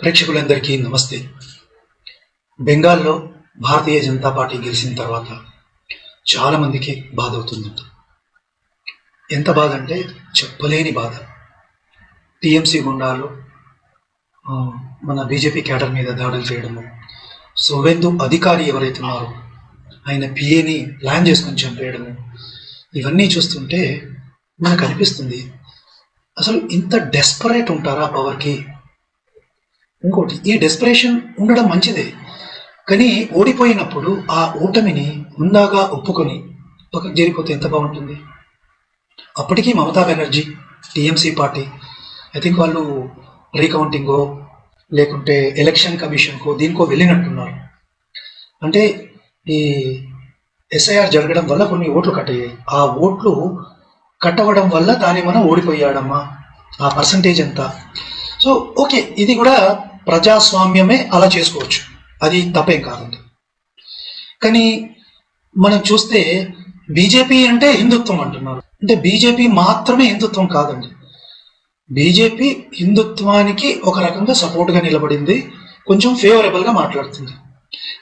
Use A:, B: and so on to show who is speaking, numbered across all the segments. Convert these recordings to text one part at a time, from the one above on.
A: ప్రేక్షకులందరికీ నమస్తే. బెంగాల్లో భారతీయ జనతా పార్టీ గెలిచిన తర్వాత చాలా మందికి బాధ అవుతుందంట. ఎంత బాధ అంటే చెప్పలేని బాధ. టీఎంసీ గుండాలు మన బీజేపీ క్యాడర్ మీద దాడులు చేయడము, సువేందు అధికారి ఎవరైతే ఉన్నారో ఆయన పిఏని ప్లాన్ చేసుకొని చంపేయడము, ఇవన్నీ చూస్తుంటే మనకు అనిపిస్తుంది అసలు ఇంత డెస్పరేట్ ఉంటారా పవర్కి. ఇంకోటి, ఈ డెస్పరేషన్ ఉండడం మంచిదే, కానీ ఓడిపోయినప్పుడు ఆ ఓటమిని ముందాగా ఒప్పుకొని పక్కకు జరిగిపోతే ఎంత బాగుంటుంది. అప్పటికీ Mamata Banerjee TMC party I think వాళ్ళు రీకౌంటింగో లేకుంటే ఎలక్షన్ కమిషన్కో దీనికో వెళ్ళినట్టున్నారు. అంటే ఈ ఎస్ఐఆర్ జరగడం వల్ల కొన్ని ఓట్లు కట్టయ్యాయి. ఆ ఓట్లు కట్టవడం వల్ల దాన్ని మనం ఓడిపోయాడమ్మా, ఆ పర్సంటేజ్ ఎంత. సో ఓకే, ఇది కూడా ప్రజాస్వామ్యమే, అలా చేసుకోవచ్చు, అది తప్పేం కాదండి. కానీ మనం చూస్తే బీజేపీ అంటే హిందుత్వం అంటున్నారు. అంటే బీజేపీ మాత్రమే హిందుత్వం కాదండి. బీజేపీ హిందుత్వానికి ఒక రకంగా సపోర్ట్గా నిలబడింది, కొంచెం ఫేవరబుల్గా మాట్లాడుతుంది.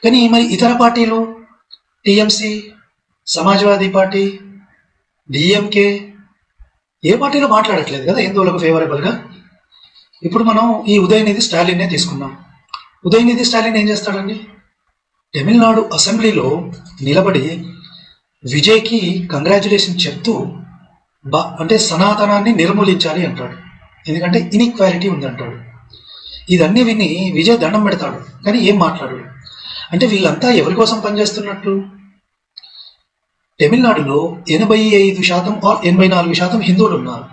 A: కానీ మరి ఇతర పార్టీలు, టీఎంసీ, సమాజ్వాదీ పార్టీ, డిఎంకే, ఏ పార్టీలో మాట్లాడట్లేదు కదా హిందువులకు ఫేవరబుల్గా. ఇప్పుడు మనం ఈ ఉదయనిధి స్టాలిన్నే తీసుకున్నాం. ఉదయనిధి స్టాలిన్ ఏం చేస్తాడండి? తమిళనాడు అసెంబ్లీలో నిలబడి విజయ్కి కంగ్రాచులేషన్ చెప్తూ అంటే సనాతనాన్ని నిర్మూలించాలి అంటాడు, ఎందుకంటే ఇన్ఈక్వాలిటీ ఉందంటాడు. ఇదన్నీ విని విజయ్ దండం పెడతాడు, కానీ ఏం మాట్లాడు. అంటే వీళ్ళంతా ఎవరి కోసం పనిచేస్తున్నట్టు? తమిళనాడులో 85% 84% హిందువులు ఉన్నారు.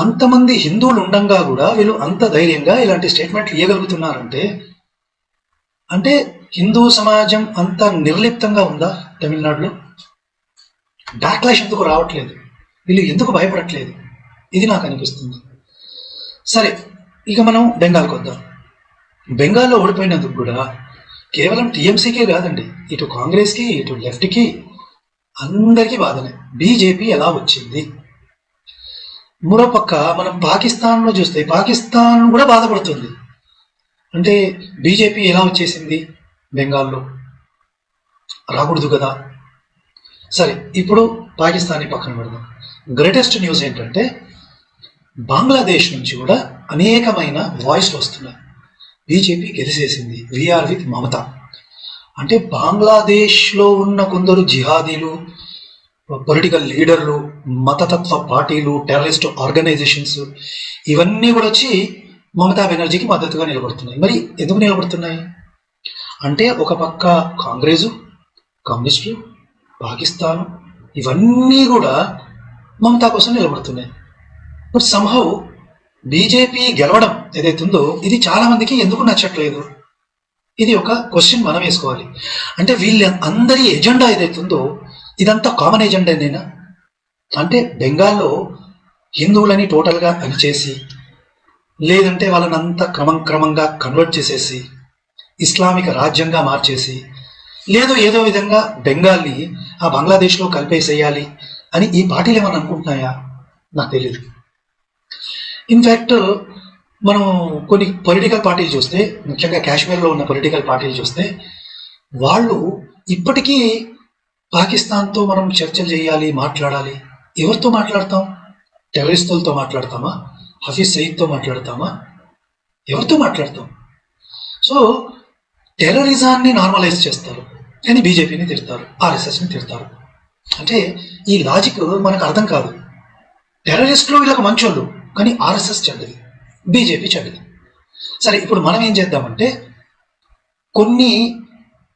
A: అంతమంది హిందువులు ఉండంగా కూడా వీళ్ళు అంత ధైర్యంగా ఇలాంటి స్టేట్మెంట్లు ఇవ్వగలుగుతున్నారంటే, అంటే హిందూ సమాజం అంత నిర్లిప్తంగా ఉందా తమిళనాడులో? బ్యాక్లాష్ ఎందుకు రావట్లేదు? వీళ్ళు ఎందుకు భయపడట్లేదు? ఇది నాకు అనిపిస్తుంది. సరే, ఇక మనం బెంగాల్కి వద్దాం. బెంగాల్లో ఓడిపోయినందుకు కూడా కేవలం టీఎంసీకే కాదండి, ఇటు కాంగ్రెస్కి, ఇటు లెఫ్ట్కి, అందరికీ బాధనే. బీజేపీ ఎలా వచ్చింది? మరోపక్క మనం పాకిస్తాన్లో చూస్తే పాకిస్తాన్ కూడా బాధపడుతుంది. అంటే బీజేపీ ఎలా వచ్చేసింది బెంగాల్లో, రాకూడదు కదా. సరే, ఇప్పుడు పాకిస్తాన్ని పక్కన పెడదాం. గ్రేటెస్ట్ న్యూస్ ఏంటంటే బంగ్లాదేశ్ నుంచి కూడా అనేకమైన వాయిస్లు వస్తున్నాయి. బీజేపీ గెలిచేసింది, వీఆర్ విత్ మమత. అంటే బంగ్లాదేశ్లో ఉన్న కొందరు జిహాదీలు, పొలిటికల్ లీడర్లు, మతతత్వ పార్టీలు, టెర్రరిస్ట్ ఆర్గనైజేషన్స్, ఇవన్నీ కూడా వచ్చి మమతా బెనర్జీకి మద్దతుగా నిలబడుతున్నాయి. మరి ఎందుకు నిలబడుతున్నాయి అంటే, ఒక పక్క కాంగ్రెసు, కమ్యూనిస్టులు, పాకిస్తాన్, ఇవన్నీ కూడా మమతా కోసం నిలబడుతున్నాయి. బట్ సంహౌ బీజేపీ గెలవడం ఏదైతే ఉందో ఇది చాలా మందికి ఎందుకు నచ్చట్లేదు? ఇది ఒక క్వశ్చన్ మనం వేసుకోవాలి. అంటే వీళ్ళ అందరి ఎజెండా ఏదైతే ఉందో ఇదంతా కామన్ ఎజెండానేనా? అంటే బెంగాల్లో హిందువులని టోటల్గా అణిచేసి, లేదంటే వాళ్ళని అంతా క్రమంగా కన్వర్ట్ చేసేసి ఇస్లామిక రాజ్యంగా మార్చేసి, లేదో ఏదో విధంగా బెంగాల్ని ఆ బంగ్లాదేశ్లో కలిపేసేయాలి అని ఈ పార్టీలు ఏమని అనుకుంటున్నాయా? నాకు తెలియదు. ఇన్ఫ్యాక్ట్ మనం కొన్ని పొలిటికల్ పార్టీలు చూస్తే, ముఖ్యంగా కాశ్మీర్లో ఉన్న పొలిటికల్ పార్టీలు చూస్తే, వాళ్ళు ఇప్పటికీ పాకిస్తాన్తో మనం చర్చలు చేయాలి, మాట్లాడాలి. ఎవరితో మాట్లాడతాం? టెర్రరిస్టులతో మాట్లాడతామా? హఫీజ్ సయీద్తో మాట్లాడతామా? ఎవరితో మాట్లాడతాం? సో టెర్రరిజాన్ని నార్మలైజ్ చేస్తారు, కానీ బీజేపీని తిడతారు, ఆర్ఎస్ఎస్ని తిడతారు. అంటే ఈ లాజిక్ మనకు అర్థం కాదు. టెర్రరిస్టులు వీళ్ళకి మంచోళ్ళు, కానీ ఆర్ఎస్ఎస్ చెడ్డది, బీజేపీ చెడ్డది. సరే, ఇప్పుడు మనం ఏం చేద్దామంటే కొన్ని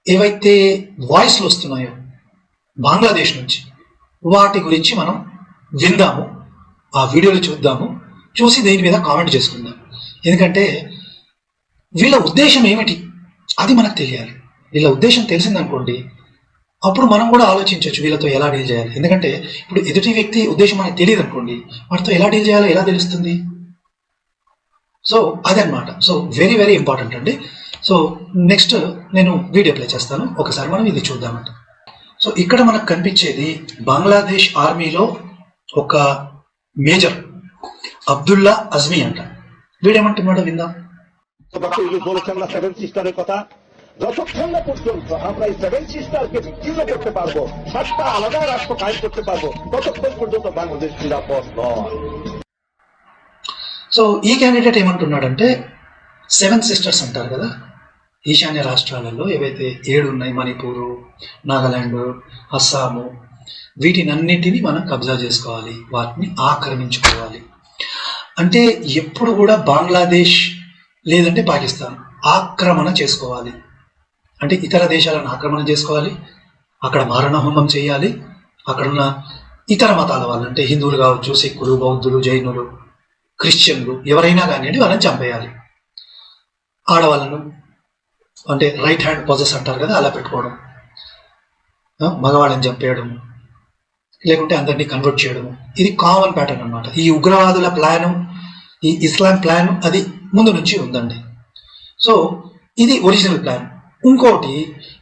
A: ఏవైతే వాయిస్లు వస్తున్నాయో బంగ్లాదేశ్ నుంచి, వాటి గురించి మనం విందాము, ఆ వీడియోలు చూద్దాము, చూసి దీని మీద కామెంట్ చేసుకుందాం. ఎందుకంటే వీళ్ళ ఉద్దేశం ఏమిటి అది మనకు తెలియాలి. వీళ్ళ ఉద్దేశం తెలిసిందనుకోండి, అప్పుడు మనం కూడా ఆలోచించవచ్చు వీళ్ళతో ఎలా డీల్ చేయాలి. ఎందుకంటే ఇప్పుడు ఎదుటి వ్యక్తి ఉద్దేశం మనకు తెలియదు అనుకోండి, వాటితో ఎలా డీల్ చేయాలో ఎలా తెలుస్తుంది? సో అదనమాట. సో వెరీ వెరీ ఇంపార్టెంట్ అండి. సో నెక్స్ట్ నేను వీడియో ప్లే చేస్తాను, ఒకసారి మనం ఇది చూద్దామంట. సో ఇక్కడ మనకు కనిపించేది బంగ్లాదేశ్ ఆర్మీలో ఒక మేజర్ అబ్దుల్లా అజ్మీ అంట. వీడేమంటున్నాడో విందాం.
B: বলেছেন না সেভেন সিস্টারের কথা, যতক্ষণ না পর্যন্ত আমরা এই সেভেন সিস্টারকে বিচ্ছিন্ন করতে পারবো, 7টা আলাদা রাষ্ট্র কায়েম করতে পারবো, ততক্ষণ পর্যন্ত বাংলাদেশ নিরাপদ নয়।
A: సో ఈ క్యాండిడేట్ ఏమంటున్నాడంటే 7 సిస్టర్స్ అంటారు కదా, ఈశాన్య రాష్ట్రాలలో ఏవైతే 7 ఉన్నాయి, మణిపూరు, నాగాలాండ్, అస్సాము, వీటినన్నిటినీ మనం కబ్జా చేసుకోవాలి, వాటిని ఆక్రమించుకోవాలి. అంటే ఎప్పుడు కూడా బంగ్లాదేశ్ లేదంటే పాకిస్తాన్ ఆక్రమణ చేసుకోవాలి. అంటే ఇతర దేశాలను ఆక్రమణ చేసుకోవాలి, అక్కడ మారణ హోమం చేయాలి, అక్కడున్న ఇతర మతాల వాళ్ళు అంటే హిందువులు కావచ్చు, సిక్కులు, బౌద్ధులు, జైనులు, క్రిస్టియన్లు ఎవరైనా కానివ్వండి వాళ్ళని చంపేయాలి. ఆడవాళ్ళను అంటే రైట్ హ్యాండ్ పొజెస్ అంటారు కదా, అలా పెట్టుకోవడం, మగవాళ్ళని చంపేయడం, లేకుంటే అందరినీ కన్వర్ట్ చేయడం, ఇది కామన్ ప్యాటర్న్ అనమాట. ఈ ఉగ్రవాదుల ప్లాను, ఈ ఇస్లాం ప్లాన్ అది ముందు నుంచి ఉందండి. సో ఇది ఒరిజినల్ ప్లాన్. ఇంకోటి,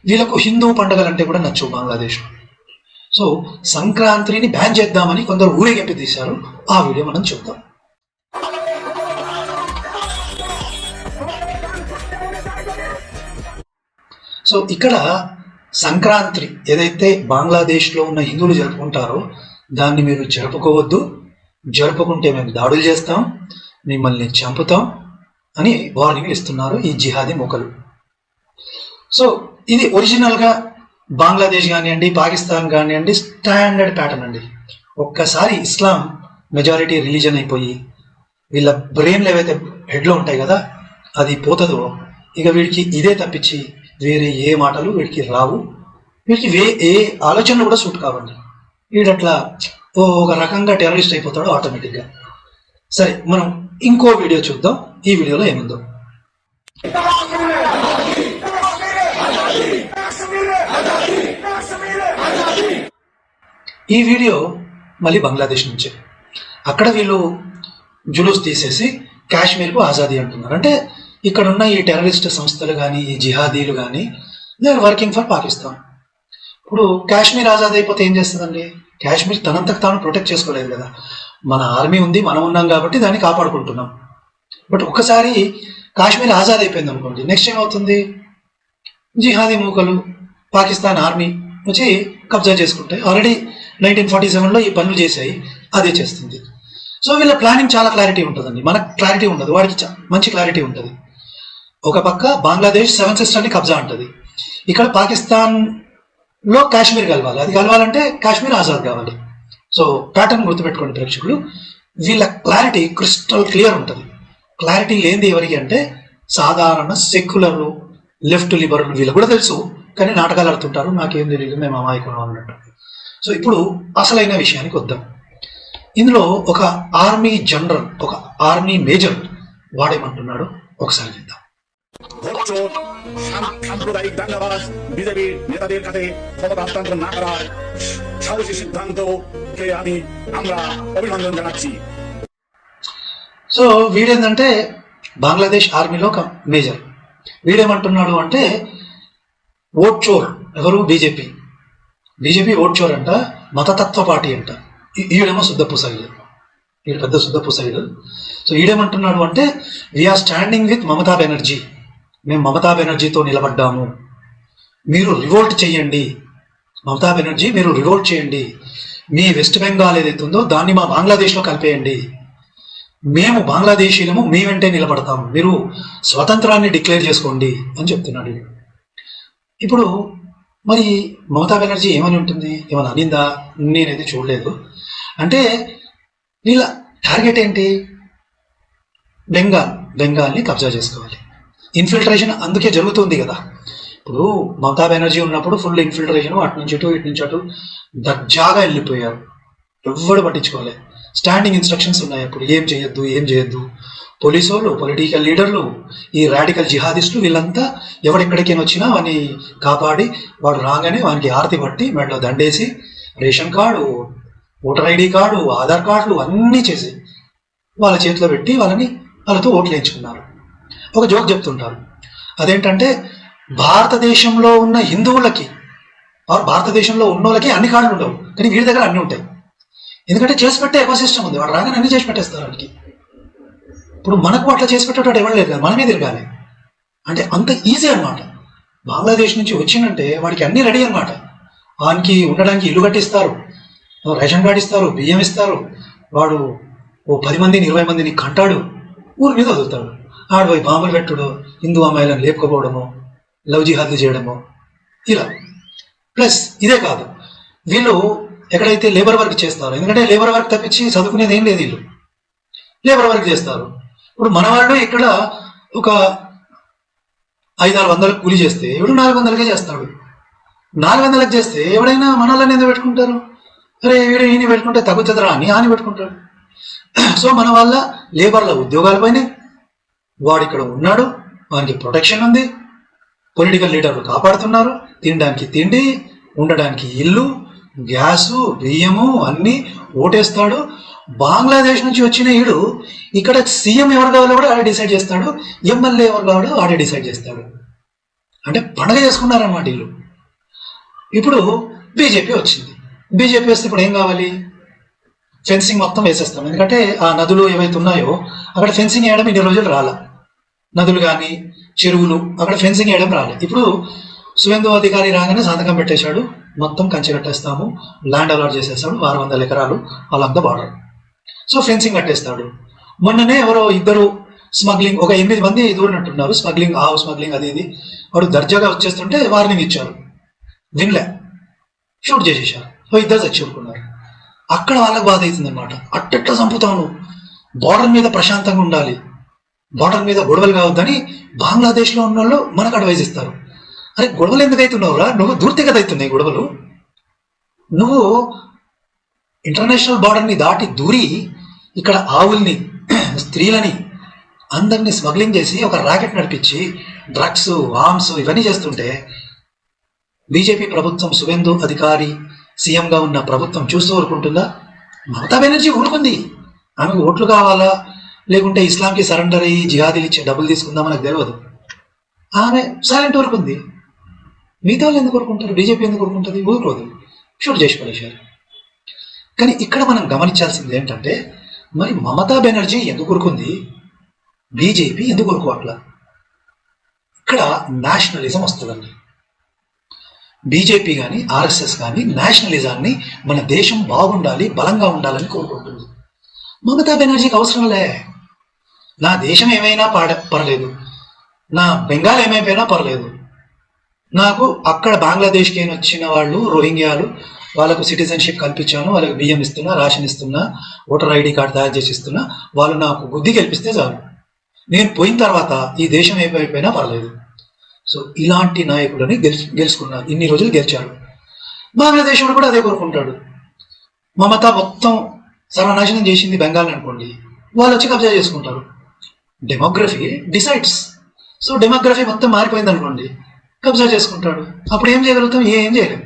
A: వీళ్ళకు హిందూ పండుగలు అంటే కూడా నచ్చు బంగ్లాదేశ్. సో సంక్రాంతిని బ్యాన్ చేద్దామని కొందరు ఊరేగింపు తీశారు. ఆ వీడియో మనం చూద్దాం. సో ఇక్కడ సంక్రాంతి ఏదైతే బంగ్లాదేశ్లో ఉన్న హిందువులు జరుపుకుంటారో దాన్ని మీరు జరుపుకోవద్దు, జరుపుకుంటే మేము దాడులు చేస్తాం, మిమ్మల్ని చంపుతాం అని వార్నింగ్ ఇస్తున్నారు ఈ జిహాదీ మూకలు. సో ఇది ఒరిజినల్గా బంగ్లాదేశ్ కానివ్వండి, పాకిస్తాన్ కానివ్వండి స్టాండర్డ్ ప్యాటర్న్ అండి. ఒక్కసారి ఇస్లాం మెజారిటీ రిలీజన్ అయిపోయి వీళ్ళ బ్రెయిన్లు ఏవైతే హెడ్లో ఉంటాయి కదా అది పోతుందో ఇక వీడికి ఇదే తప్పించి వేరే ఏ మాటలు వీడికి రావు, వీడికి ఏ ఆలోచనలు కూడా సూట్ కావండి. వీడట్లా ఒక రకంగా టెర్రరిస్ట్ అయిపోతాడు ఆటోమేటిక్గా. సరే, మనం ఇంకో వీడియో చూద్దాం. ఈ వీడియోలో ఏముందో ఈ వీడియో మళ్ళీ బంగ్లాదేశ్ నుంచే. అక్కడ వీళ్ళు జులూస్ తీసేసి కాశ్మీర్కు ఆజాదీ అంటున్నారు. అంటే ఇక్కడ ఉన్న ఈ టెర్రరిస్ట్ సంస్థలు కానీ, ఈ జిహాదీలు కానీ they are working for Pakistan. ఇప్పుడు కాశ్మీర్ ఆజాద్ అయిపోతే ఏం చేస్తుందండి? కాశ్మీర్ తనంతకు తాను ప్రొటెక్ట్ చేసుకోలేదు కదా. మన ఆర్మీ ఉంది, మనం ఉన్నాం కాబట్టి దాన్ని కాపాడుకుంటున్నాం. బట్ ఒక్కసారి కాశ్మీర్ ఆజాద్ అయిపోయింది అనుకోండి, నెక్స్ట్ ఏమవుతుంది? జిహాదీ మూకలు, పాకిస్తాన్ ఆర్మీ వచ్చి కబ్జా చేసుకుంటాయి. ఆల్రెడీ 1947లో ఈ పనులు చేశాయి, అదే చేస్తుంది. సో వీళ్ళ ప్లానింగ్ చాలా క్లారిటీ ఉంటుందండి. మనకు క్లారిటీ ఉండదు, వాడికి మంచి క్లారిటీ ఉంటుంది. ఒక పక్క బంగ్లాదేశ్ 7 సిస్టర్ని కబ్జా అంటది, ఇక్కడ పాకిస్తాన్లో కాశ్మీర్ కలవాలి. అది కలవాలంటే కాశ్మీర్ ఆజాద్ కావాలి. సో ప్యాటర్న్ గుర్తుపెట్టుకోండి ప్రేక్షకులు, వీళ్ళ క్లారిటీ క్రిస్టల్ క్లియర్ ఉంటుంది. క్లారిటీ లేనిది ఎవరికి అంటే సాధారణ సెక్యులర్లు, లెఫ్ట్ లిబరల్, వీళ్ళు కూడా తెలుసు కానీ నాటకాలు ఆడుతుంటారు, నాకేం తెలియదు, మేము అమాయకులం అన్నట్టు. సో ఇప్పుడు అసలైన విషయానికి వద్దాం. ఇందులో ఒక ఆర్మీ జనరల్, ఒక ఆర్మీ మేజర్ వాడేమంటున్నాడు ఒకసారి విద్దాం.
B: সাম্প্রদায়িক দাঙ্গাবাজ বিজেপি নেতাদের কাছে ক্ষমতা হস্তান্তর না করার সাহসী সিদ্ধান্তকে আমরা অভিনন্দন জানাচ্ছি.
A: సో వీడేంటంటే బంగ్లాదేశ్ ఆర్మీలో ఒక మేజర్. వీడేమంటున్నాడు అంటే ఓట్ చోర్. ఎవరు? బీజేపీ ఓట్ చోర్ అంట, మతతత్వ పార్టీ అంట. ఈడేమో శుద్ధపు సైడ్, ఈడు పెద్ద శుద్ధపు సైడ్. సో ఈడేమంటున్నాడు అంటే we are standing with Mamata Banerjee, మేము మమతా బెనర్జీతో నిలబడ్డాము, మీరు రివోల్ట్ చేయండి, మమతా బెనర్జీ మీరు రివోల్ట్ చేయండి, మీ వెస్ట్ బెంగాల్ ఏదైతుందో దాన్ని మా బంగ్లాదేశ్లో కలిపేయండి, మేము బంగ్లాదేశీలము మీ వెంటే నిలబడతాము, మీరు స్వతంత్రాన్ని డిక్లేర్ చేసుకోండి అని చెప్తున్నాడు. ఇప్పుడు మరి మమతా బెనర్జీ ఏమని ఉంటుంది? ఏమని అనిందా? నేనైతే చూడలేదు. అంటే వీళ్ళ టార్గెట్ ఏంటి? బెంగాల్ని కబ్జా చేసుకోవాలి. ఇన్ఫిల్ట్రేషన్ అందుకే జరుగుతుంది కదా. ఇప్పుడు మమతా బెనర్జీ ఉన్నప్పుడు ఫుల్ ఇన్ఫిల్ట్రేషన్, అటు నుంచి ఇటు, ఇటు నుంచి అటు దర్జాగా వెళ్ళిపోయారు, ఎవ్వడు పట్టించుకోలేదు. స్టాండింగ్ ఇన్స్ట్రక్షన్స్ ఉన్నాయి అప్పుడు, ఏం చేయొద్దు. పోలీసు వాళ్ళు, పొలిటికల్ లీడర్లు, ఈ రాడికల్ జిహాదిస్టులు, వీళ్ళంతా ఎవడెక్కడికైనా వచ్చినా వాడిని కాపాడి, వాడు రాగానే వానికి ఆరతి పట్టి మెడలో దండేసి ration card, voter ID card, Aadhaar కార్డులు అన్నీ చేసి వాళ్ళ చేతిలో పెట్టి వాళ్ళతో ఓట్లు వేయించుకున్నారు. ఒక జోక్ చెప్తుంటారు, అదేంటంటే భారతదేశంలో ఉన్న హిందువులకి, భారతదేశంలో ఉన్నోళ్ళకి అన్ని కార్డులు ఉండవు, కానీ వీడి దగ్గర అన్నీ ఉంటాయి. ఎందుకంటే చేసి పెట్టే ఎకో సిస్టమ్ ఉంది, వాడు రాగానే అన్ని చేసి పెట్టేస్తారు వాడికి. ఇప్పుడు మనకు అట్లా చేసి పెట్టేటోడు ఎవరు లేదు కదా, మనమే తిరగాలి. అంటే అంత ఈజీ అన్నమాట. బంగ్లాదేశ్ నుంచి వచ్చిందంటే వాడికి అన్ని రెడీ అన్నమాట. వానికి ఉండడానికి ఇల్లు కట్టిస్తారు, రేషన్ కార్డు ఇస్తారు, బియ్యం ఇస్తారు. వాడు ఓ 10 మందిని 20 మందిని కంటాడు, ఊరి మీద వదులుతాడు. ఆడపోయి బాంబులు పెట్టుడు, హిందూ అమ్మాయిలను లేపుకోపోవడము, లవ్ జిహాద్లు చేయడము, ఇలా. ప్లస్ ఇదే కాదు, వీళ్ళు ఎక్కడైతే లేబర్ వర్క్ చేస్తారో, ఎందుకంటే లేబర్ వర్క్ తప్పించి చదువుకునేది ఏం లేదు, వీళ్ళు లేబర్ వర్క్ చేస్తారు. ఇప్పుడు మన వాళ్ళు ఇక్కడ ఒక 500-600 కూలి చేస్తే ఎవడు 400కే చేస్తాడు. 400కి చేస్తే ఎవడైనా మన వాళ్ళని ఎందుకు పెట్టుకుంటారు? అరే వీడు ఈయన పెట్టుకుంటే తగ్గుతుందిరా అని ఆని పెట్టుకుంటాడు. సో మన వాళ్ళ లేబర్ల ఉద్యోగాల పైన వాడు ఇక్కడ ఉన్నాడు, వానికి ప్రొటెక్షన్ ఉంది, పొలిటికల్ లీడర్లు కాపాడుతున్నారు, తినడానికి తిండి, ఉండడానికి ఇల్లు, గ్యాసు, బియ్యము అన్నీ ఓటేస్తాడు. బంగ్లాదేశ్ నుంచి వచ్చిన ఈడు ఇక్కడ సీఎం ఎవరు కావాలో కూడా ఆడే డిసైడ్ చేస్తాడు, ఎమ్మెల్యే ఎవరు కావాలో ఆడే డిసైడ్ చేస్తాడు. అంటే పండగ చేసుకున్నారన్నమాట వీళ్ళు. ఇప్పుడు బీజేపీ వచ్చింది. బీజేపీ వస్తే ఇప్పుడు ఏం కావాలి? ఫెన్సింగ్ మొత్తం వేసేస్తాం. ఎందుకంటే ఆ నదులు ఏవైతే ఉన్నాయో అక్కడ ఫెన్సింగ్ వేయడం ఇన్ని రోజులు రాలే. నదులు కానీ చెరువులు అక్కడ ఫెన్సింగ్ వేయడం రాలే. ఇప్పుడు సువేందు అధికారి రాగానే సంతకం పెట్టేశాడు, మొత్తం కంచె కట్టేస్తాము, ల్యాండ్ అలాట్ చేసేస్తాడు, 600 ఎకరాలు వాళ్ళంతా బార్డర్. So fencing కట్టేస్తాడు. మొన్ననే ఎవరో ఇద్దరు స్మగ్లింగ్, ఒక 8 మంది దూరినట్టున్నారు, స్మగ్లింగ్, ఆవు స్మగ్లింగ్ అది ఇది. వాడు దర్జాగా వచ్చేస్తుంటే వార్నింగ్ ఇచ్చారు, వినలే, షూట్ చేసేసారు. సో ఇద్దరు చచ్చిపోతున్నారు. అక్కడ వాళ్ళకి బాధ అవుతుంది అనమాట. అట్టెట్లా చంపుతాను, బార్డర్ మీద ప్రశాంతంగా ఉండాలి, బార్డర్ మీద గొడవలు కావద్దని బంగ్లాదేశ్లో ఉన్న వాళ్ళు మనకు అడ్వైజ్ ఇస్తారు. అరే గొడవలు ఎందుకు అవుతున్నావురా, నువ్వు దూరితే కదా అవుతున్నాయి గొడవలు. నువ్వు ఇంటర్నేషనల్ బార్డర్ని దాటి దూరి ఇక్కడ ఆవుల్ని, స్త్రీలని అందరినీ స్మగ్లింగ్ చేసి ఒక ర్యాకెట్ నడిపించి డ్రగ్స్, ఆర్మ్స్ ఇవన్నీ చేస్తుంటే బీజేపీ ప్రభుత్వం, సువేందు అధికారి సీఎంగా ఉన్న ప్రభుత్వం చూస్తూ ఊరుకుంటుందా? మమతా బెనర్జీ ఊరుకుంది. ఆమెకు ఓట్లు కావాలా, లేకుంటే ఇస్లాంకి సరెండర్ అయ్యి జిహాదీలు ఇచ్చే డబ్బులు తీసుకుందాం మనకు తెలియదు. ఆమె సైలెంట్ ఊరుకుంది. మిగతా వాళ్ళు ఎందుకు ఊరుకుంటారు? బీజేపీ ఎందుకు ఊరుకుంటుంది? ఊరుకోదు, షూట్ చేసి పడేశారు. కానీ ఇక్కడ మనం గమనించాల్సింది ఏంటంటే, మరి మమతా బెనర్జీ ఎందుకు ఊరుకుంది, బీజేపీ ఎందుకు ఊరుకోవట్లా? ఇక్కడ నేషనలిజం వస్తుందండి. బీజేపీ కానీ ఆర్ఎస్ఎస్ కానీ నేషనలిజాన్ని, మన దేశం బాగుండాలి, బలంగా ఉండాలని కోరుకుంటుంది. మమతా బెనర్జీకి అవసరంలే, నా దేశం ఏమైనా పర్లేదు, నా బెంగాల్ ఏమైపోయినా పర్లేదు, నాకు అక్కడ బంగ్లాదేశ్కి వచ్చిన వాళ్ళు రోహింగ్యాలు, వాళ్ళకు సిటిజన్షిప్ కల్పించాను, వాళ్ళకి బియ్యం ఇస్తున్నా, రేషన్ ఇస్తున్నా, ఓటర్ ఐడి కార్డు తయారు చేసి ఇస్తున్నా, వాళ్ళు నాకు బుద్ధి గెలిపిస్తే చాలు, నేను పోయిన తర్వాత ఈ దేశం ఏమైపోయినా పర్లేదు. సో ఇలాంటి నాయకులని గెలుచుకున్నారు, ఇన్ని రోజులు గెలిచారు. బంగ్లాదేశ్ కూడా అదే కోరుకుంటాడు. మమతా మొత్తం సర్వనాశనం చేసింది బెంగాల్ అనుకోండి, వాళ్ళు వచ్చి కబ్జా చేసుకుంటారు. Demography decides. సో డెమోగ్రఫీ మొత్తం మారిపోయింది అనుకోండి, కబ్జా చేసుకుంటాడు. అప్పుడు ఏం చేయగలుగుతాం? ఏం చేయలేం.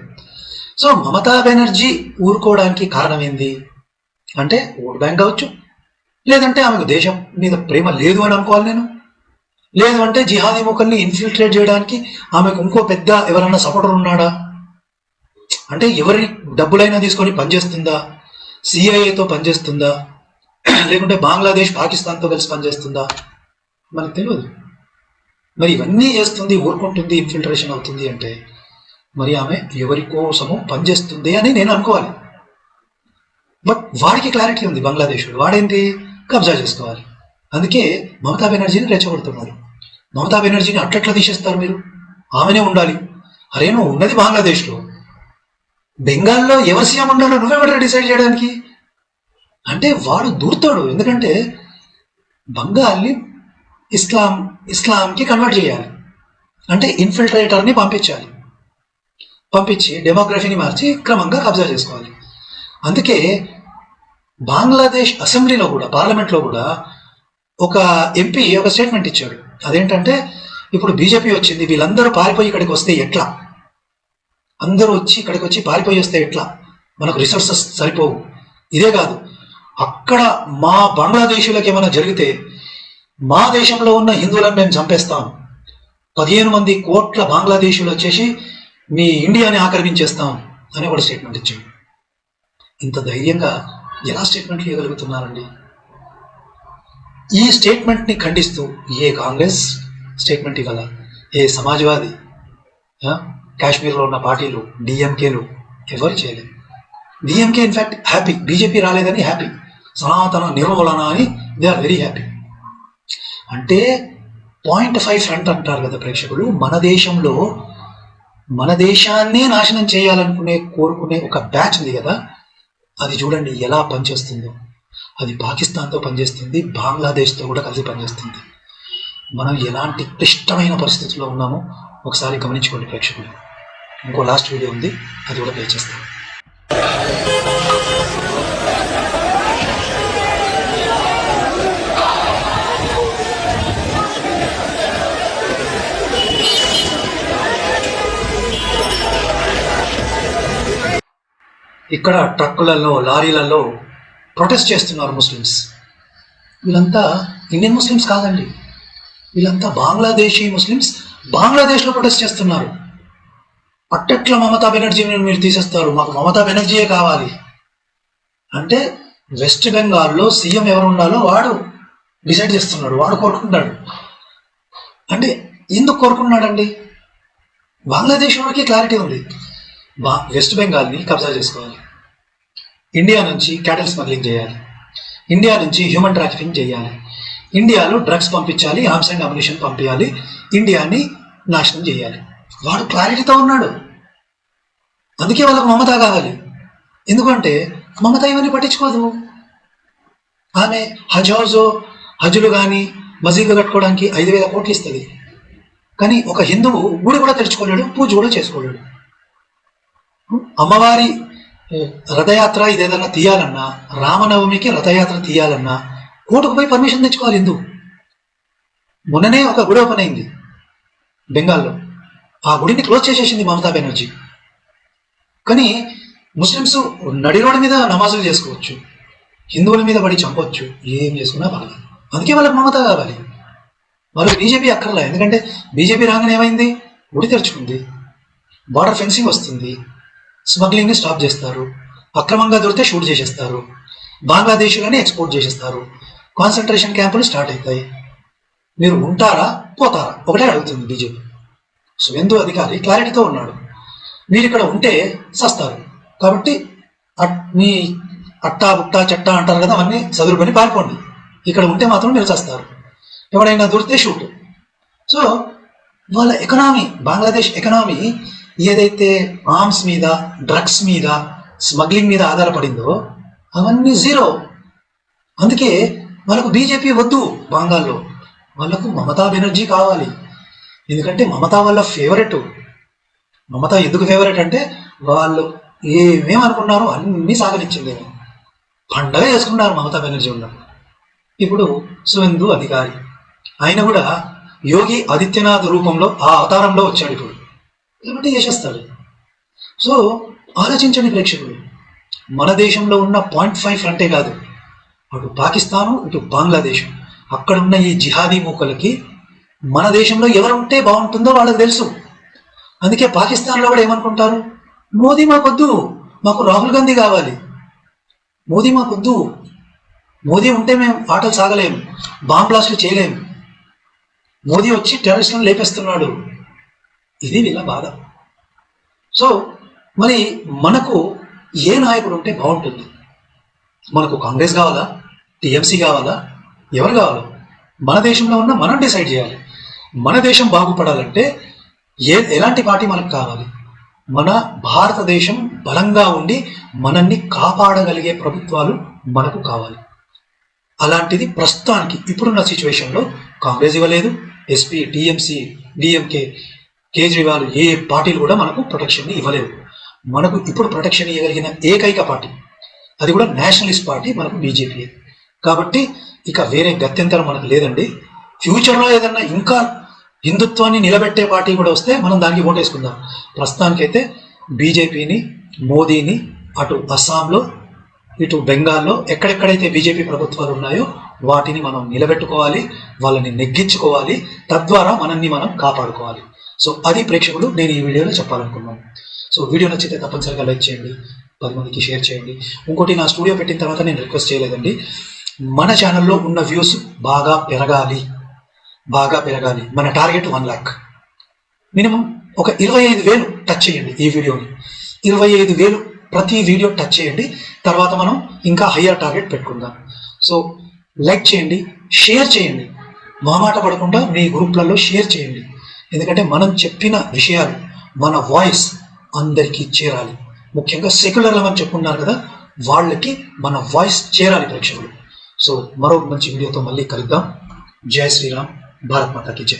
A: సో మమతా బెనర్జీ ఊరుకోవడానికి కారణం ఏంది అంటే, ఓట్ బ్యాంక్ కావచ్చు, లేదంటే ఆమెకు దేశం మీద ప్రేమ లేదు అని అనుకోవాలి నేను, లేదు అంటే జిహాదీ ముఖల్ని ఇన్ఫిల్ట్రేట్ చేయడానికి ఆమెకు ఇంకో పెద్ద ఎవరన్నా సపోర్టర్ ఉన్నాడా, అంటే ఎవరి డబ్బులైనా తీసుకొని పనిచేస్తుందా, సిఐఏతో పనిచేస్తుందా, లేకుంటే బంగ్లాదేశ్ పాకిస్తాన్తో కలిసి పనిచేస్తుందా, మనకు తెలియదు. మరి ఇవన్నీ చేస్తుంది, ఊరుకుంటుంది, ఇన్ఫిల్ట్రేషన్ అవుతుంది అంటే మరి ఆమె ఎవరి కోసము పనిచేస్తుంది అని నేను అనుకోవాలి. బట్ వాడికి క్లారిటీ ఉంది, బంగ్లాదేశ్ వాడేంటి, కబ్జా చేసుకోవాలి. అందుకే మమతా బెనర్జీని రెచ్చగొడుతున్నారు. మమతా బెనర్జీని అట్లట్లా తీసేస్తారు మీరు, ఆమెనే ఉండాలి. అరే నువ్వు ఉన్నది బంగ్లాదేశ్లో, బెంగాల్లో ఎవరు సీఎం ఉండాలో నువ్వెవరు డిసైడ్ చేయడానికి అంటే వాడు దూరుతాడు. ఎందుకంటే బంగాల్ని ఇస్లాంకి కన్వర్ట్ చేయాలి అంటే ఇన్ఫిల్ట్రేటర్ని పంపించి డెమోగ్రఫీని మార్చి క్రమంగా కబ్జా చేసుకోవాలి. అందుకే బంగ్లాదేశ్ అసెంబ్లీలో కూడా, పార్లమెంట్లో కూడా ఒక ఎంపీ ఒక స్టేట్మెంట్ ఇచ్చాడు. అదేంటంటే, ఇప్పుడు బీజేపీ వచ్చింది, వీళ్ళందరూ పారిపోయి ఇక్కడికి వస్తే ఎట్లా, అందరూ వచ్చి ఇక్కడికి వచ్చి పారిపోయి వస్తే ఎట్లా, మనకు రిసోర్సెస్ సరిపోవు. ఇదే కాదు, అక్కడ మా బంగ్లాదేశీయులకు ఏమైనా జరిగితే మా దేశంలో ఉన్న హిందువులను మేము చంపేస్తాం, 15 కోట్ల బంగ్లాదేశీయులు వచ్చేసి మీ ఇండియాని ఆక్రమించేస్తాం అని ఒక స్టేట్మెంట్ ఇచ్చాడు. ఇంత ధైర్యంగా ఎలా స్టేట్మెంట్లు ఇవ్వగలుగుతున్నారండి? ఈ స్టేట్మెంట్ని ఖండిస్తూ ఏ కాంగ్రెస్, స్టేట్మెంట్ ఇవ్వాల. ఏ సమాజ్వాది, కాశ్మీర్లో ఉన్న పార్టీలు, డిఎంకేలు ఎవరు చేయలేదు. డిఎంకే ఇన్ఫ్యాక్ట్ హ్యాపీ, బీజేపీ రాలేదని హ్యాపీ, సనాతన నిర్మూలన అని దే ఆర్ వెరీ హ్యాపీ. అంటే 0.5 ఫ్రంట్ అంటారు కదా ప్రేక్షకులు. మన దేశాన్నే నాశనం చేయాలనుకునే కోరుకునే ఒక బ్యాచ్ ఉంది కదా, అది చూడండి ఎలా పనిచేస్తుందో. అది పాకిస్తాన్తో పనిచేస్తుంది, బంగ్లాదేశ్తో కూడా కలిసి పనిచేస్తుంది. మనం ఎలాంటి క్లిష్టమైన పరిస్థితుల్లో ఉన్నామో ఒకసారి గమనించుకోండి ప్రేక్షకులు. ఇంకో లాస్ట్ వీడియో ఉంది, అది కూడా ప్లే చేస్తాను. ఇక్కడ ట్రక్కులలో, లారీలలో ప్రొటెస్ట్ చేస్తున్నారు ముస్లిమ్స్. వీళ్ళంతా ఇండియన్ ముస్లిమ్స్ కాదండి, వీళ్ళంతా బంగ్లాదేశీ ముస్లిమ్స్. బంగ్లాదేశ్లో ప్రొటెస్ట్ చేస్తున్నారు. అట్టెట్లా మమతా బెనర్జీని మీరు తీసేస్తారు, మాకు మమతా బెనర్జీయే కావాలి అంటే వెస్ట్ బెంగాల్లో సీఎం ఎవరు ఉండాలో వాడు డిసైడ్ చేస్తున్నాడు, వాడు కోరుకుంటాడు. అంటే ఎందుకు కోరుకున్నాడండి? బంగ్లాదేశ్ వాడికి క్లారిటీ ఉంది, వెస్ట్ బెంగాల్ని కబ్జా చేసుకోవాలి, ఇండియా నుంచి క్యాటిల్ స్మగ్లింగ్ చేయాలి, ఇండియా నుంచి హ్యూమన్ ట్రాఫికింగ్ చేయాలి, ఇండియాలో డ్రగ్స్ పంపించాలి, ఆర్మ్స్ అండ్ అమ్యునిషన్ పంపించాలి, ఇండియాని నాశనం చేయాలి. వాడు క్లారిటీతో ఉన్నాడు. అందుకే వాళ్ళకు మమత కావాలి. ఎందుకంటే మమత ఇవన్నీ పట్టించుకోదు. ఆమె హజ్జులు కానీ మసీదులు కట్టుకోవడానికి 5,000 కోట్లు ఇస్తుంది. కానీ ఒక హిందువు గుడి కూడా తెరుచుకోలేడు, పూజ కూడా చేసుకోలేడు. అమ్మవారి రథయాత్ర ఇదేదన్నా తీయాలన్నా, రామనవమికి రథయాత్ర తీయాలన్నా కోర్టుకు పోయి పర్మిషన్ తెచ్చుకోవాలి హిందువు. మొన్ననే ఒక గుడి ఓపెన్ అయింది బెంగాల్లో, ఆ గుడిని క్లోజ్ చేసేసింది మమతా బెనర్జీ. కానీ ముస్లిమ్స్ నడి రోడ్డు మీద నమాజులు చేసుకోవచ్చు, హిందువుల మీద పడి చంపవచ్చు, ఏం చేసుకున్నా పర్లేదు. అందుకే వాళ్ళకి మమత కావాలి. వాళ్ళకి బీజేపీ అక్కర్లే. ఎందుకంటే బీజేపీ రాగానే ఏమైంది, గుడి తెరుచుకుంది, బార్డర్ ఫెన్సింగ్ వస్తుంది, స్మగ్లింగ్ని స్టాప్ చేస్తారు, అక్రమంగా దొరికితే షూట్ చేసేస్తారు, బంగ్లాదేశ్లోనే ఎక్స్పోర్ట్ చేసేస్తారు, కాన్సన్ట్రేషన్ క్యాంపులు స్టార్ట్ అవుతాయి. మీరు ఉంటారా పోతారా ఒకటే అడుగుతుంది బీజేపీ. సువేందు అధికారి క్లారిటీతో ఉన్నాడు, మీరు ఇక్కడ ఉంటే సస్తారు, కాబట్టి మీ అట్టా బుట్టా చట్టా అంటారు కదా, అవన్నీ చదువుకొని పారిపోండి, ఇక్కడ ఉంటే మాత్రం మీరు చస్తారు, ఎవడైనా దొరికితే షూట్. సో వాళ్ళ ఎకనామీ, బంగ్లాదేశ్ ఎకనామీ ఏదైతే ఆర్మ్స్ మీద, డ్రగ్స్ మీద, స్మగ్లింగ్ మీద ఆధారపడిందో అవన్నీ జీరో. అందుకే వాళ్ళకు బీజేపీ వద్దు బంగాల్లో, వాళ్ళకు మమతా బెనర్జీ కావాలి. ఎందుకంటే మమతా వాళ్ళ ఫేవరెట్. మమతా ఎందుకు ఫేవరెట్ అంటే వాళ్ళు ఏమేమనుకున్నారో అన్నీ సాగనిచ్చింది, పండగ చేసుకున్నారు మమతా బెనర్జీ ఉన్నప్పుడు. ఇప్పుడు సువేందు అధికారి, ఆయన కూడా యోగి ఆదిత్యనాథ్ రూపంలో ఆ అవతారంలో వచ్చాడు ఇప్పుడు, కాబట్టి చేసేస్తాడు. సో ఆలోచించండి ప్రేక్షకులు, మన దేశంలో ఉన్న 0.5 ఫ్రంటే కాదు, అటు పాకిస్తాను ఇటు బంగ్లాదేశ్, అక్కడ ఉన్న ఈ జిహాదీ మూకలకి మన దేశంలో ఎవరు ఉంటే బాగుంటుందో వాళ్ళకి తెలుసు. అందుకే పాకిస్తాన్లో కూడా ఏమనుకుంటారు, మోదీ మాకొద్దు, మాకు రాహుల్ గాంధీ కావాలి, మోదీ మాకొద్దు, మోదీ ఉంటే మేము ఆటలు సాగలేము, బాంబ్ బ్లాస్ట్లు చేయలేము, మోదీ వచ్చి టెర్రరిస్టులను లేపేస్తున్నాడు. ఇది వీళ్ళ బాధ. సో మరి మనకు ఏ నాయకుడు ఉంటే బాగుంటుంది? మనకు కాంగ్రెస్ కావాలా, టీఎంసీ కావాలా, ఎవరు కావాలో మన దేశంలో ఉన్న మనం డిసైడ్ చేయాలి. మన దేశం బాగుపడాలంటే ఎలాంటి పార్టీ మనకు కావాలి? మన భారతదేశం బలంగా ఉండి మనల్ని కాపాడగలిగే ప్రభుత్వాలు మనకు కావాలి. అలాంటిది ప్రస్తుతానికి ఇప్పుడున్న సిచ్యువేషన్లో కాంగ్రెస్ ఇవ్వలేదు, ఎస్పీ, టీఎంసీ, డిఎంకే, కేజ్రీవాల్ ఏ పార్టీలు కూడా మనకు ప్రొటెక్షన్ని ఇవ్వలేవు. మనకు ఇప్పుడు ప్రొటెక్షన్ ఇవ్వగలిగిన ఏకైక పార్టీ, అది కూడా నేషనలిస్ట్ పార్టీ, మనకు బీజేపీ. కాబట్టి ఇక వేరే గత్యంతరం మనకు లేదండి. ఫ్యూచర్లో ఏదన్నా ఇంకా హిందుత్వాన్ని నిలబెట్టే పార్టీ కూడా వస్తే మనం దానికి ఓటేసుకుందాం. ప్రస్తుతానికైతే బీజేపీని, మోదీని అటు అస్సాంలో ఇటు బెంగాల్లో ఎక్కడెక్కడైతే బీజేపీ ప్రభుత్వాలు ఉన్నాయో వాటిని మనం నిలబెట్టుకోవాలి, వాళ్ళని నెగ్గించుకోవాలి, తద్వారా మనల్ని మనం కాపాడుకోవాలి. సో అది ప్రేక్షకులు నేను ఈ వీడియోలో చెప్పాలనుకున్నాను. సో వీడియో నచ్చితే తప్పనిసరిగా లైక్ చేయండి, 10 మందికి షేర్ చేయండి. ఇంకోటి, నా స్టూడియో పెట్టిన తర్వాత నేను రిక్వెస్ట్ చేయలేదండి, మన ఛానల్లో ఉన్న వ్యూస్ బాగా పెరగాలి, బాగా పెరగాలి. మన టార్గెట్ 1 lakh. మినిమం ఒక 25,000 టచ్ చేయండి ఈ వీడియోని. 25,000 ప్రతి వీడియో టచ్ చేయండి. తర్వాత మనం ఇంకా హయ్యర్ టార్గెట్ పెట్టుకుందాం. సో లైక్ చేయండి, షేర్ చేయండి, మొహమాట పడకుండా మీ గ్రూప్లలో షేర్ చేయండి. ఎందుకంటే మనం చెప్పిన విషయాలు, మన వాయిస్ అందరికీ చేరాలి. ముఖ్యంగా సెక్యులర్లు అని చెప్పుకున్నారు కదా, వాళ్ళకి మన వాయిస్ చేరాలి ప్రేక్షకులు. సో మరో మంచి వీడియోతో మళ్ళీ కలుద్దాం. జై శ్రీరామ్, భారత్ మాతాకి జై.